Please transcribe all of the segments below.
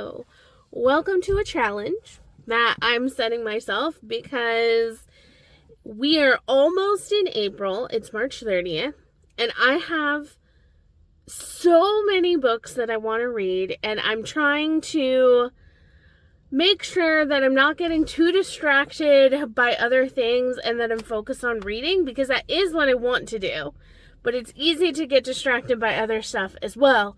Hello. Welcome to a challenge that I'm setting myself because we are almost in April. It's March 30th, and I have so many books that I want to read, and I'm trying to make sure that I'm not getting too distracted by other things and that I'm focused on reading, because that is what I want to do. But it's easy to get distracted by other stuff as well.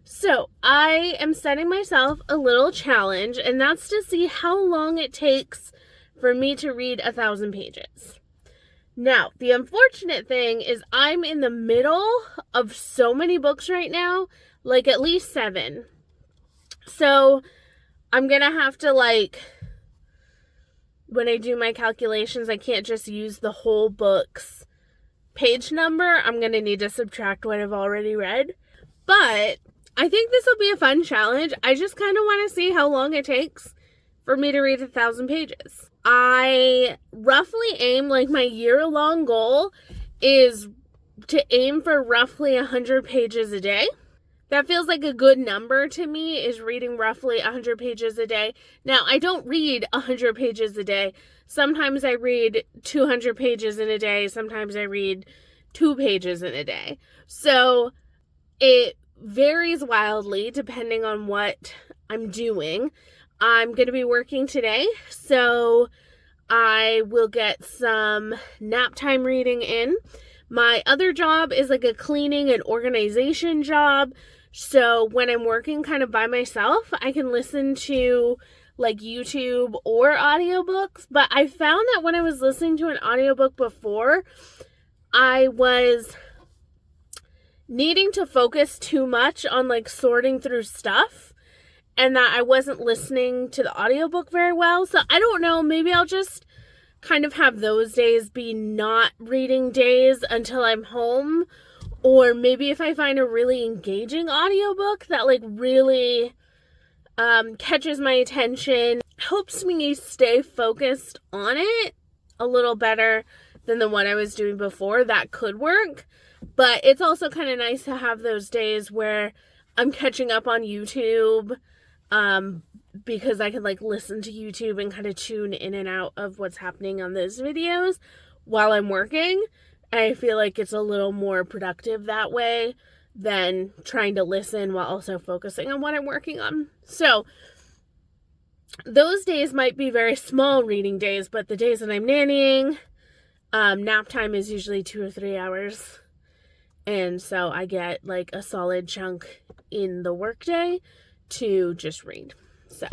So I am setting myself a little challenge, and that's to see how long it takes for me to read 1,000 pages. Now, the unfortunate thing is I'm in the middle of so many books right now, like at least 7. So I'm gonna have to, when I do my calculations, I can't just use the whole book's page number. I'm gonna need to subtract what I've already read. But I think this will be a fun challenge. I just kind of want to see how long it takes for me to read 1,000 pages. I roughly aim, my year-long goal is to aim for roughly 100 pages a day. That feels like a good number to me, is reading roughly 100 pages a day. Now, I don't read 100 pages a day. Sometimes I read 200 pages in a day. Sometimes I read 2 pages in a day. So it varies wildly depending on what I'm doing. I'm going to be working today, so I will get some nap time reading in. My other job is like a cleaning and organization job, so when I'm working kind of by myself, I can listen to YouTube or audiobooks. But I found that when I was listening to an audiobook before, I was needing to focus too much on sorting through stuff, and that I wasn't listening to the audiobook very well. So I don't know, maybe I'll just kind of have those days be not reading days until I'm home. Or maybe if I find a really engaging audiobook that really catches my attention, helps me stay focused on it a little better than the one I was doing before, that could work. But it's also kind of nice to have those days where I'm catching up on YouTube, because I can listen to YouTube and kind of tune in and out of what's happening on those videos while I'm working. I feel like it's a little more productive that way than trying to listen while also focusing on what I'm working on. So those days might be very small reading days, but the days that I'm nannying, nap time is usually 2 or 3 hours. And so I get a solid chunk in the workday to just read. So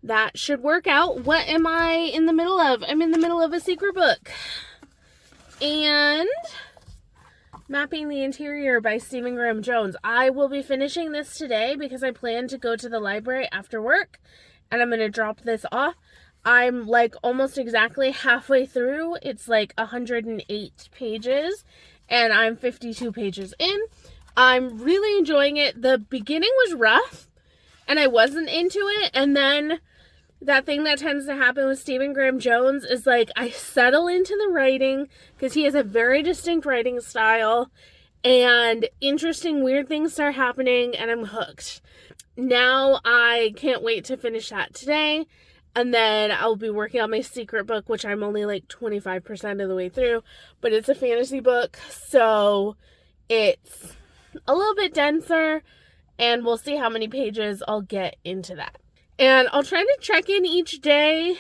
that should work out. What am I in the middle of? I'm in the middle of a secret book. And Mapping the Interior by Stephen Graham Jones. I will be finishing this today because I plan to go to the library after work, and I'm going to drop this off. I'm almost exactly halfway through. It's 108 pages. And I'm 52 pages in. I'm really enjoying it. The beginning was rough, and I wasn't into it. And then that thing that tends to happen with Stephen Graham Jones is I settle into the writing, because he has a very distinct writing style, and interesting, weird things start happening, and I'm hooked. Now I can't wait to finish that today. And then I'll be working on my secret book, which I'm only 25% of the way through. But it's a fantasy book, so it's a little bit denser. And we'll see how many pages I'll get into that. And I'll try to check in each day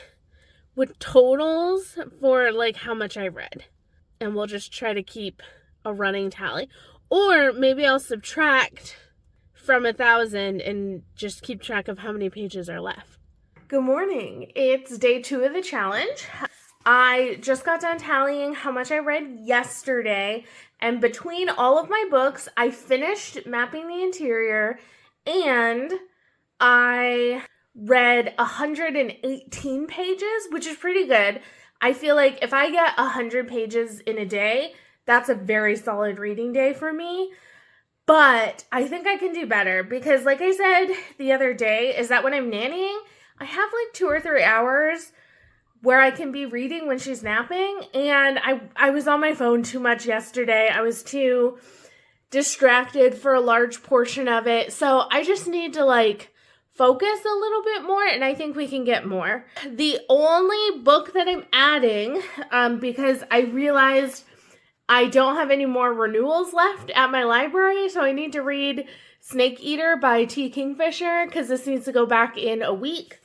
with totals for how much I read. And we'll just try to keep a running tally. Or maybe I'll subtract from 1,000 and just keep track of how many pages are left. Good morning. It's day 2 of the challenge. I just got done tallying how much I read yesterday, and between all of my books, I finished Mapping the Interior, and I read 118 pages, which is pretty good. I feel like if I get 100 pages in a day, that's a very solid reading day for me. But I think I can do better, because like I said the other day, is that when I'm nannying, I have 2 or 3 hours where I can be reading when she's napping, and I was on my phone too much yesterday. I was too distracted for a large portion of it, so I just need to focus a little bit more, and I think we can get more. The only book that I'm adding, because I realized I don't have any more renewals left at my library, so I need to read Snake Eater by T. Kingfisher, because this needs to go back in a week.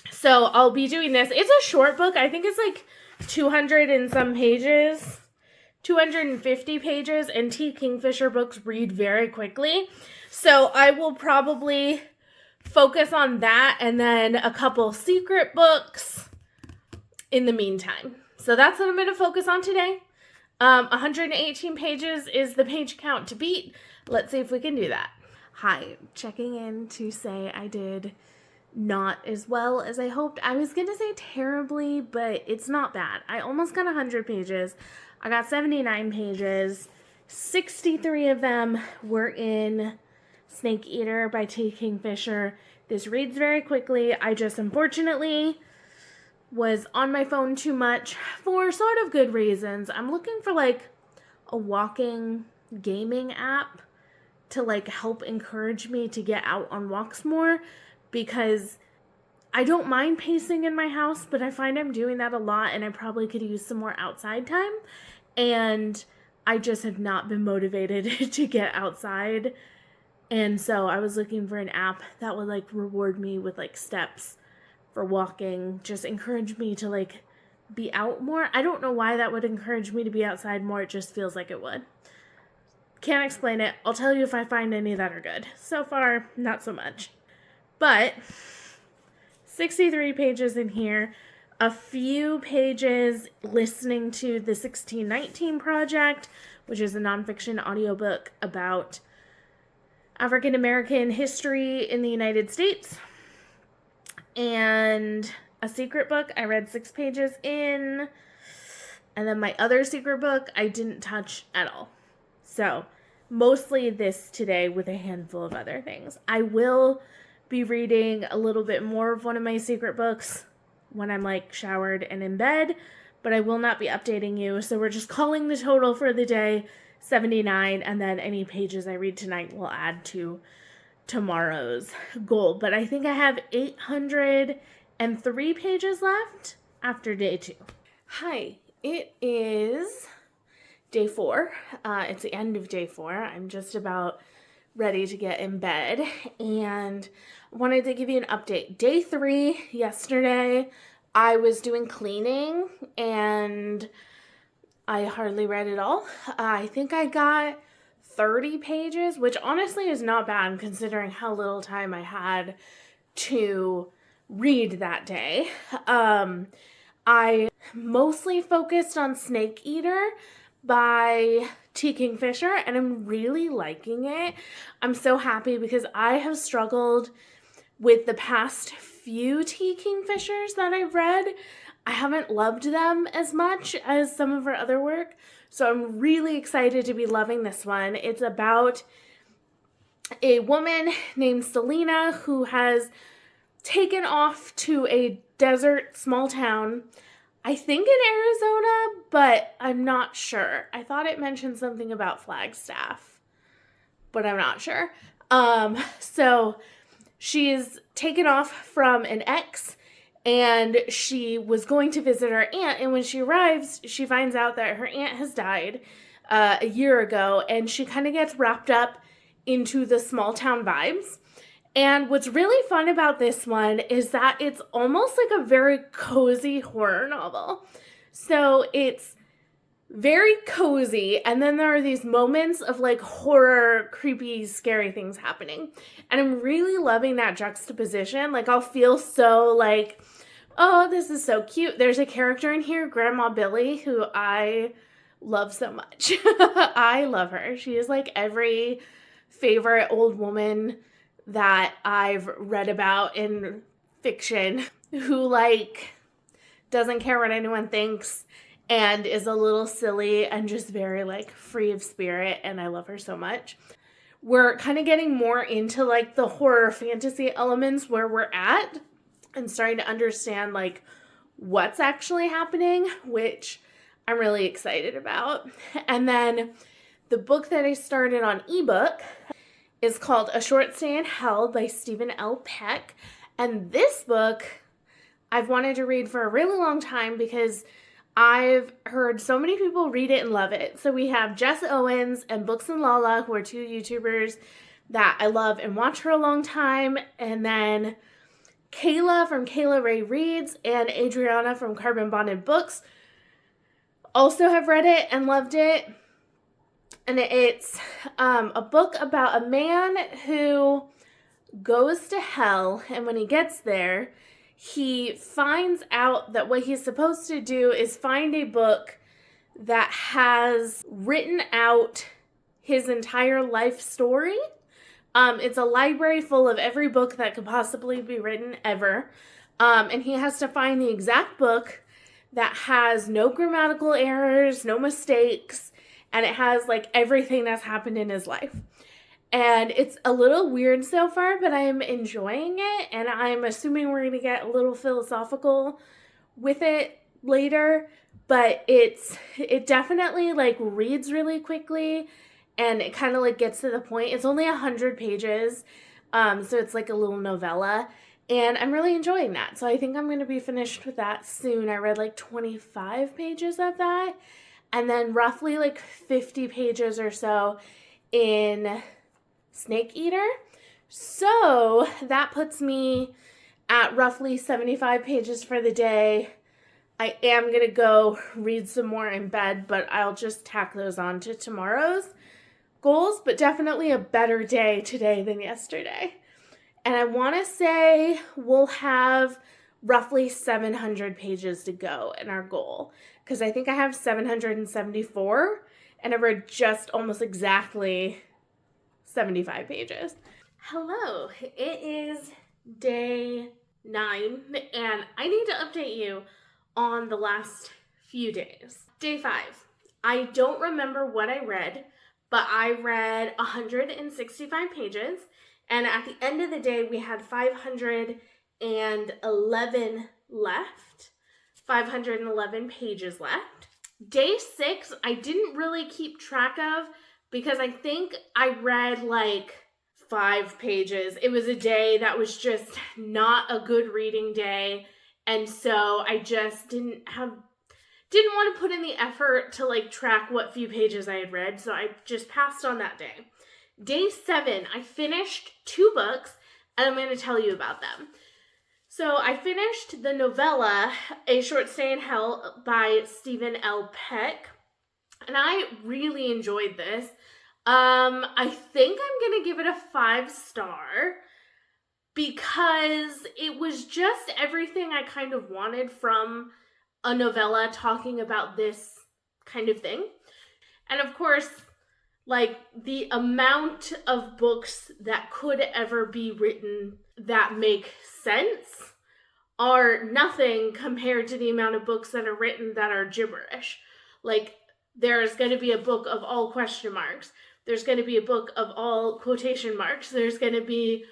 So I'll be doing this. It's a short book. I think it's like 200 and some pages, 250 pages, and T. Kingfisher books read very quickly. So I will probably focus on that and then a couple secret books in the meantime. So that's what I'm going to focus on today. 118 pages is the page count to beat. Let's see if we can do that. Hi, checking in to say I did not as well as I hoped. I was going to say terribly, but it's not bad. I almost got 100 pages. I got 79 pages. 63 of them were in Snake Eater by T. Kingfisher. This reads very quickly. I just unfortunately was on my phone too much for sort of good reasons. I'm looking for like a walking gaming app to like help encourage me to get out on walks more, because I don't mind pacing in my house, but I find I'm doing that a lot and I probably could use some more outside time. And I just have not been motivated to get outside. And so I was looking for an app that would like reward me with like steps for walking, just encourage me to like be out more. I don't know why that would encourage me to be outside more. It just feels like it would. Can't explain it. I'll tell you if I find any that are good. So far, not so much. But 63 pages in here, a few pages listening to the 1619 Project, which is a nonfiction audiobook about African American history in the United States, and a secret book I read 6 pages in, and then my other secret book I didn't touch at all. So mostly this today with a handful of other things. I will be reading a little bit more of one of my secret books when I'm like showered and in bed, but I will not be updating you. So we're just calling the total for the day 79, and then any pages I read tonight will add to tomorrow's goal. But I think I have 803 pages left after day 2. Hi, it is day 4. It's the end of day 4. I'm just about ready to get in bed, and I wanted to give you an update. Day 3, yesterday, I was doing cleaning, and I hardly read it all. I think I got 30 pages, which honestly is not bad considering how little time I had to read that day. I mostly focused on Snake Eater by T. Kingfisher, and I'm really liking it. I'm so happy because I have struggled with the past few T. Kingfishers that I've read. I haven't loved them as much as some of her other work, so I'm really excited to be loving this one. It's about a woman named Selena who has taken off to a desert small town, I think in Arizona, but I'm not sure. I thought it mentioned something about Flagstaff, but I'm not sure. So she's taken off from an ex, and she was going to visit her aunt, and when she arrives, she finds out that her aunt has died a year ago, and she kind of gets wrapped up into the small town vibes. And what's really fun about this one is that it's almost like a very cozy horror novel. So it's very cozy, and then there are these moments of like horror, creepy, scary things happening. And I'm really loving that juxtaposition. Like I'll feel so like, oh, this is so cute. There's a character in here, Grandma Billy, who I love so much. I love her. She is like every favorite old woman that I've read about in fiction who like doesn't care what anyone thinks and is a little silly and just very like free of spirit, and I love her so much. We're kind of getting more into like the horror fantasy elements where we're at and starting to understand like what's actually happening, which I'm really excited about. And then the book that I started on ebook is called A Short Stay in Hell by Stephen L. Peck. And this book I've wanted to read for a really long time because I've heard so many people read it and love it. So we have Jess Owens and Books and Lala, who are two YouTubers that I love and watch for a long time. And then Kayla from Kayla Ray Reads and Adriana from Carbon Bonded Books also have read it and loved it. And it's a book about a man who goes to hell, and when he gets there, he finds out that what he's supposed to do is find a book that has written out his entire life story. It's a library full of every book that could possibly be written ever. And he has to find the exact book that has no grammatical errors, no mistakes, and it has like everything that's happened in his life. And it's a little weird so far, but I'm enjoying it. And I'm assuming we're going to get a little philosophical with it later. But it definitely like reads really quickly. And it kind of like gets to the point. It's only 100 pages. So it's like a little novella. And I'm really enjoying that. So I think I'm going to be finished with that soon. I read like 25 pages of that. And then roughly like 50 pages or so in Snake Eater. So that puts me at roughly 75 pages for the day. I am going to go read some more in bed, but I'll just tack those on to tomorrow's goals. But definitely a better day today than yesterday. And I want to say we'll have roughly 700 pages to go in our goal. Because I think I have 774, and I've read just almost exactly 75 pages. Hello, it is day 9, and I need to update you on the last few days. Day 5, I don't remember what I read, but I read 165 pages, and at the end of the day, we had 511 left. 511 pages left. Day 6, I didn't really keep track of because I think I read like 5 pages. It was a day that was just not a good reading day. And so I just didn't want to put in the effort to like track what few pages I had read. So I just passed on that day. Day 7, I finished 2 books and I'm going to tell you about them. So I finished the novella, A Short Stay in Hell by Stephen L. Peck, and I really enjoyed this. I think I'm going to give it a 5-star because it was just everything I kind of wanted from a novella talking about this kind of thing. And of course, like the amount of books that could ever be written that make sense are nothing compared to the amount of books that are written that are gibberish. Like, there's going to be a book of all question marks. There's going to be a book of all quotation marks. There's going to be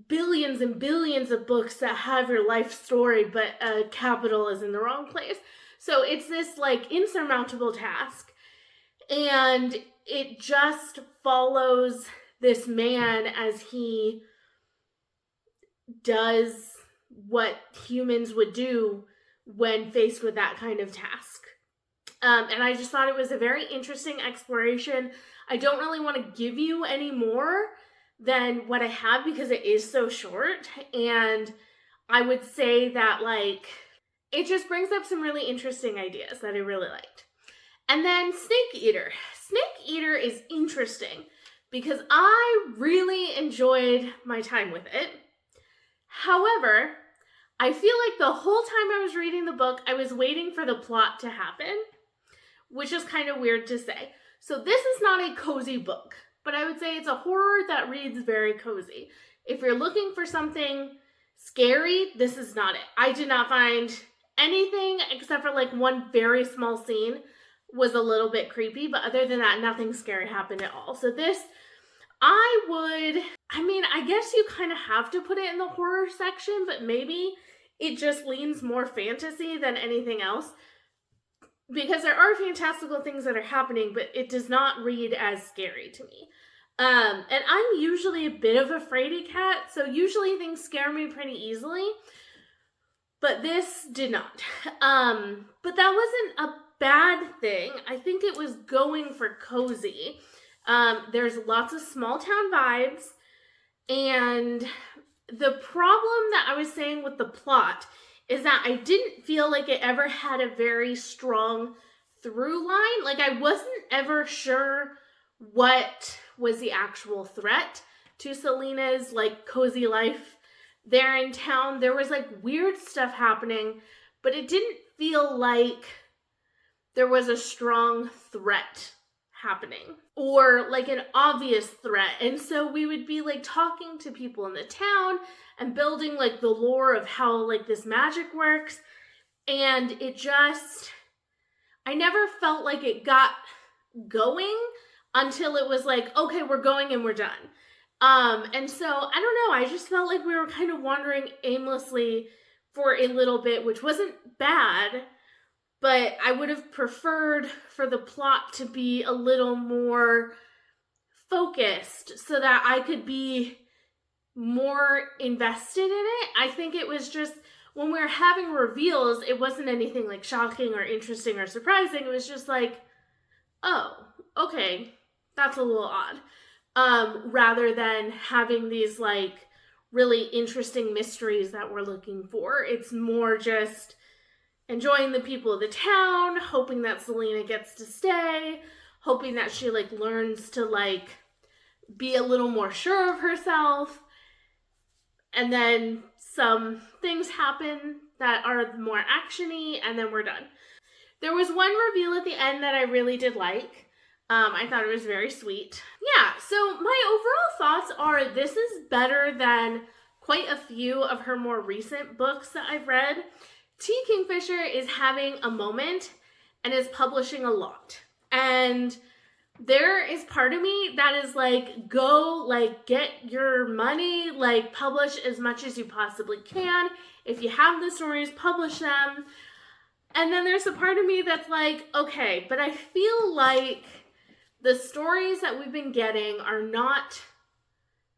billions and billions of books that have your life story, but a capital is in the wrong place. So it's this like insurmountable task. And it just follows this man as he does what humans would do when faced with that kind of task. And I just thought it was a very interesting exploration. I don't really want to give you any more than what I have because it is so short. And I would say that like it just brings up some really interesting ideas that I really liked. And then Snake Eater. Snake Eater is interesting because I really enjoyed my time with it. However, I feel like the whole time I was reading the book, I was waiting for the plot to happen, which is kind of weird to say. So this is not a cozy book, but I would say it's a horror that reads very cozy. If you're looking for something scary, this is not it. I did not find anything except for like one very small scene was a little bit creepy, but other than that, nothing scary happened at all. So this, I guess you kind of have to put it in the horror section, but maybe it just leans more fantasy than anything else. Because there are fantastical things that are happening, but it does not read as scary to me. And I'm usually a bit of a fraidy cat, so usually things scare me pretty easily. But this did not. But that wasn't a bad thing. I think it was going for cozy. There's lots of small town vibes. And the problem that I was saying with the plot is that I didn't feel like it ever had a very strong through line. Like, I wasn't ever sure what was the actual threat to Selena's, like, cozy life there in town. There was, like, weird stuff happening, but it didn't feel like there was a strong threat happening or like an obvious threat. And so we would be like talking to people in the town and building like the lore of how like this magic works. And it just, I never felt like it got going until it was like, okay, we're going and we're done. And so I don't know, I just felt like we were kind of wandering aimlessly for a little bit, which wasn't bad. But I would have preferred for the plot to be a little more focused so that I could be more invested in it. I think it was just, when we were having reveals, it wasn't anything like shocking or interesting or surprising. It was just like, oh, okay, that's a little odd. Rather than having these like really interesting mysteries that we're looking for. It's more just enjoying the people of the town, hoping that Selena gets to stay, hoping that she like learns to like be a little more sure of herself. And then some things happen that are more action-y, and then we're done. There was one reveal at the end that I really did like. I thought it was very sweet. Yeah, so my overall thoughts are this is better than quite a few of her more recent books that I've read. T. Kingfisher is having a moment and is publishing a lot. And there is part of me that is like, go, like, get your money, like, publish as much as you possibly can. If you have the stories, publish them. And then there's a part of me that's like, okay, but I feel like the stories that we've been getting are not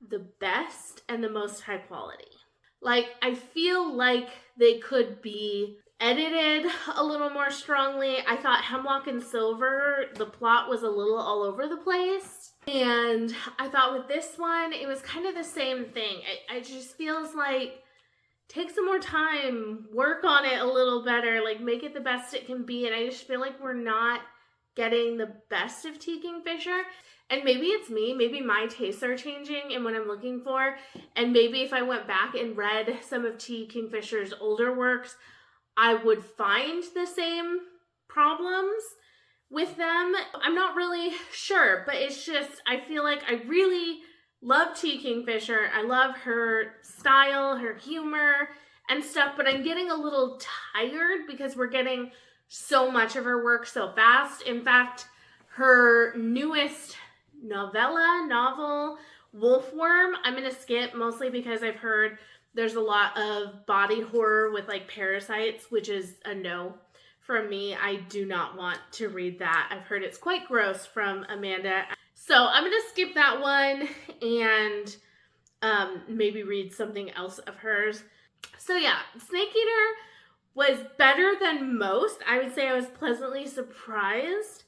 the best and the most high quality. Like, I feel like they could be edited a little more strongly. I thought Hemlock and Silver, the plot was a little all over the place. And I thought with this one, it was kind of the same thing. It just feels like, take some more time, work on it a little better, like make it the best it can be. And I just feel like we're not getting the best of T. Kingfisher. And maybe it's me, maybe my tastes are changing in what I'm looking for. And maybe if I went back and read some of T. Kingfisher's older works, I would find the same problems with them. I'm not really sure, but it's just, I feel like I really love T. Kingfisher. I love her style, her humor and stuff, but I'm getting a little tired because we're getting so much of her work so fast. In fact, her newest novel, Wolfworm, I'm going to skip mostly because I've heard there's a lot of body horror with like parasites, which is a no from me. I do not want to read that. I've heard it's quite gross from Amanda. So I'm going to skip that one and maybe read something else of hers. So yeah, Snake Eater was better than most. I would say I was pleasantly surprised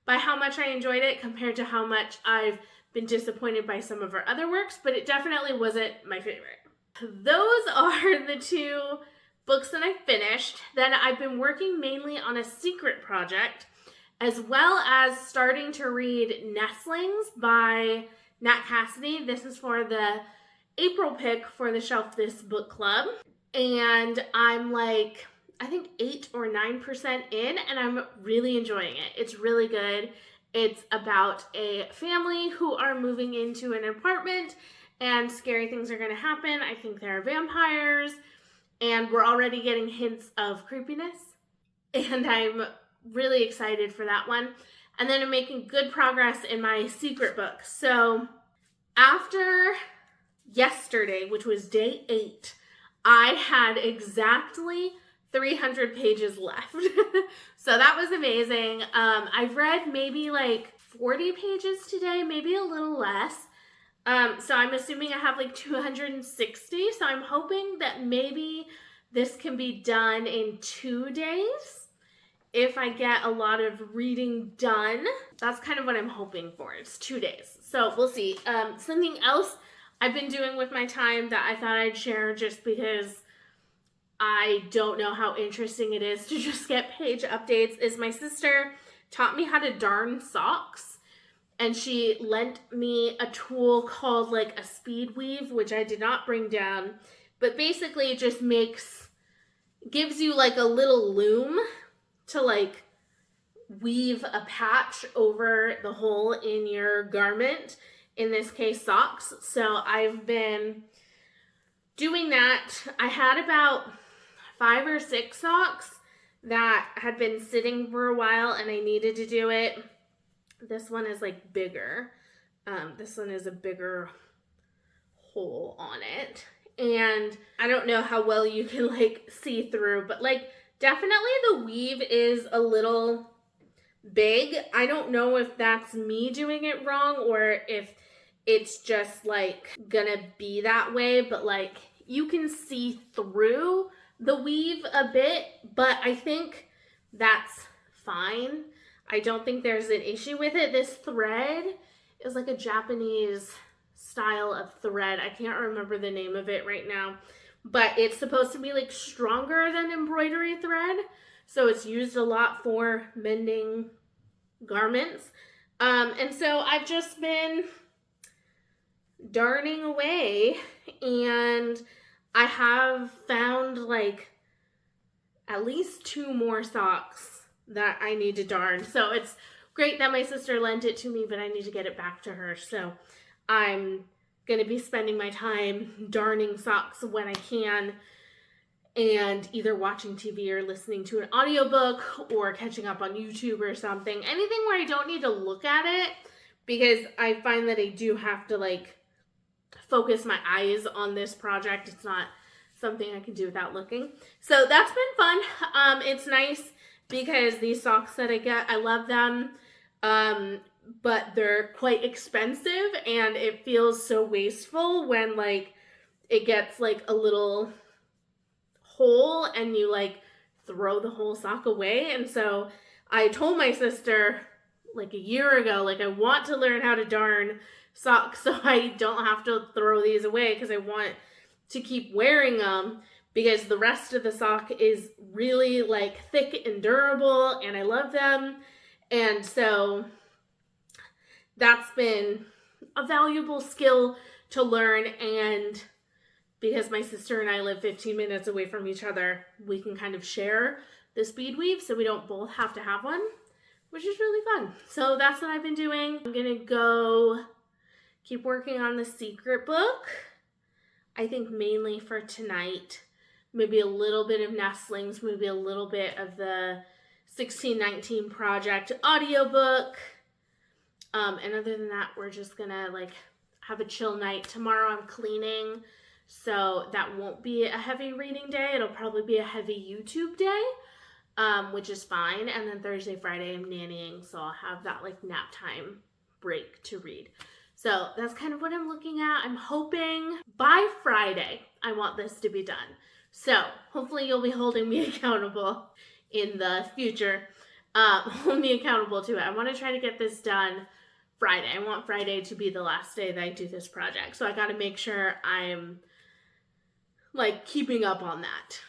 by how much I enjoyed it compared to how much I've been disappointed by some of her other works, but it definitely wasn't my favorite. Those are the two books that I finished. Then I've been working mainly on a secret project, as well as starting to read Nestlings by Nat Cassidy. This is for the April pick for the Shelf This Book Club. And I'm like, I think 8 or 9% in, and I'm really enjoying it. It's really good. It's about a family who are moving into an apartment and scary things are going to happen. I think there are vampires, and we're already getting hints of creepiness. And I'm really excited for that one. And then I'm making good progress in my secret book. So after yesterday, which was day 8, I had exactly 300 pages left. So that was amazing. I've read maybe like 40 pages today, maybe a little less. So I'm assuming I have like 260. So I'm hoping that maybe this can be done in 2 days. If I get a lot of reading done, that's kind of what I'm hoping for. It's 2 days. So we'll see. Something else I've been doing with my time that I thought I'd share just because I don't know how interesting it is to just get page updates is my sister taught me how to darn socks. And she lent me a tool called like a speed weave, which I did not bring down. But basically it just gives you like a little loom to like weave a patch over the hole in your garment, in this case socks. So I've been doing that. I had about 5 or 6 socks that had been sitting for a while and I needed to do it. This one is like bigger. This one is a bigger hole on it. And I don't know how well you can like see through, but like definitely the weave is a little big. I don't know if that's me doing it wrong or if it's just like gonna be that way, but like you can see through the weave a bit, but I think that's fine. I don't think there's an issue with it. This thread is like a Japanese style of thread. I can't remember the name of it right now, but it's supposed to be like stronger than embroidery thread. So it's used a lot for mending garments. And so I've just been darning away and I have found like at least 2 more socks that I need to darn. So it's great that my sister lent it to me, but I need to get it back to her. So I'm going to be spending my time darning socks when I can and either watching TV or listening to an audiobook or catching up on YouTube or something. Anything where I don't need to look at it, because I find that I do have to like focus my eyes on this project. It's not something I can do without looking. So that's been fun. It's nice because these socks that I get, I love them, but they're quite expensive and it feels so wasteful when like it gets like a little hole and you like throw the whole sock away. And so I told my sister like a year ago, like I want to learn how to darn socks so I don't have to throw these away because I want to keep wearing them, because the rest of the sock is really like thick and durable and I love them. And so that's been a valuable skill to learn, and because my sister and I live 15 minutes away from each other, we can kind of share the speed weave so we don't both have to have one, which is really fun. So that's what I've been doing. I'm gonna go keep working on the secret book. I think mainly for tonight, maybe a little bit of Nestlings, maybe a little bit of the 1619 Project audiobook. And other than that, we're just gonna like have a chill night. Tomorrow I'm cleaning, so that won't be a heavy reading day. It'll probably be a heavy YouTube day, which is fine. And then Thursday, Friday, I'm nannying, so I'll have that like nap time break to read. So that's kind of what I'm looking at. I'm hoping by Friday, I want this to be done. So hopefully you'll be holding me accountable in the future. Hold me accountable to it. I want to try to get this done Friday. I want Friday to be the last day that I do this project. So I got to make sure I'm like keeping up on that.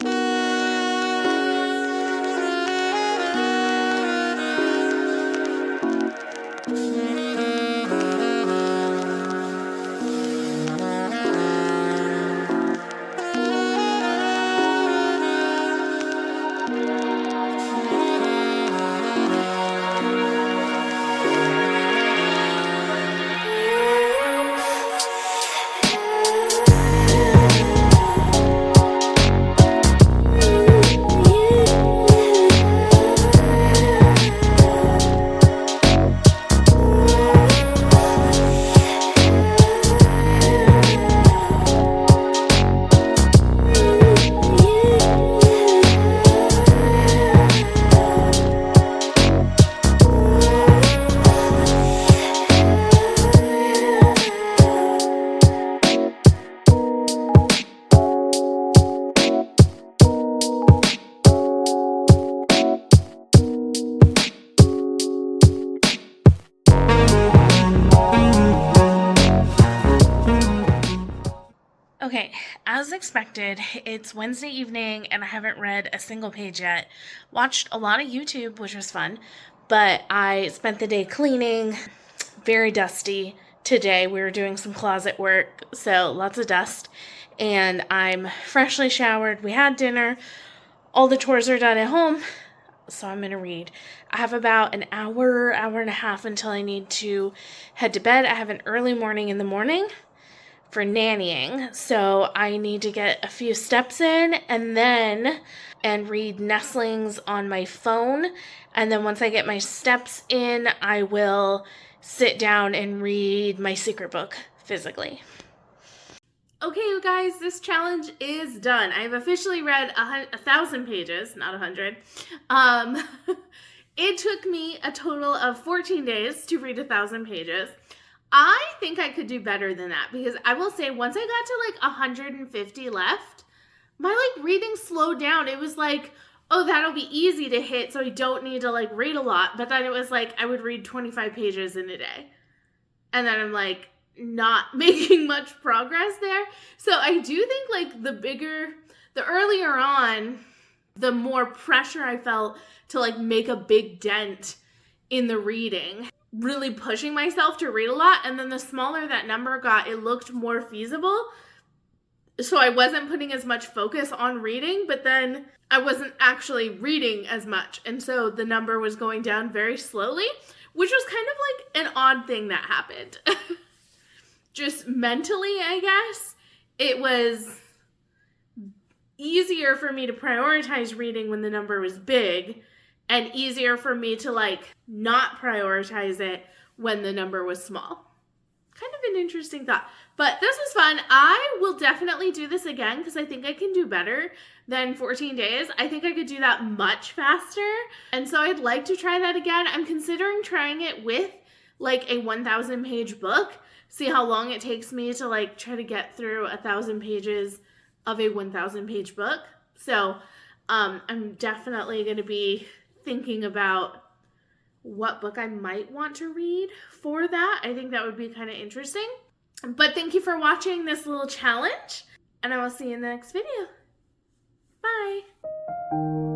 Okay, as expected, it's Wednesday evening and I haven't read a single page yet. Watched a lot of YouTube, which was fun, but I spent the day cleaning. Very dusty today. We were doing some closet work, so lots of dust. And I'm freshly showered. We had dinner. All the chores are done at home, so I'm going to read. I have about an hour and a half until I need to head to bed. I have an early morning in the morning for nannying, so I need to get a few steps in and read Nestlings on my phone. And then once I get my steps in, I will sit down and read my secret book physically. Okay, you guys, this challenge is done. I've officially read 1,000 pages, not 100. It took me a total of 14 days to read 1,000 pages. I think I could do better than that, because I will say once I got to like 150 left, my reading slowed down. It was like, oh, that'll be easy to hit, so I don't need to read a lot. But then it was like I would read 25 pages in a day. And then I'm not making much progress there. So I do think the earlier on, the more pressure I felt to make a big dent in the reading, really pushing myself to read a lot. And then the smaller that number got, it looked more feasible. So I wasn't putting as much focus on reading, but then I wasn't actually reading as much. And so the number was going down very slowly, which was kind of an odd thing that happened. Just mentally, I guess, it was easier for me to prioritize reading when the number was big, and easier for me to not prioritize it when the number was small. Kind of an interesting thought. But this was fun. I will definitely do this again because I think I can do better than 14 days. I think I could do that much faster. And so I'd like to try that again. I'm considering trying it with a 1,000 page book. See how long it takes me to try to get through 1,000 pages of a 1,000 page book. So I'm definitely going to be thinking about what book I might want to read for that. I think that would be kind of interesting. But thank you for watching this little challenge, and I will see you in the next video. Bye.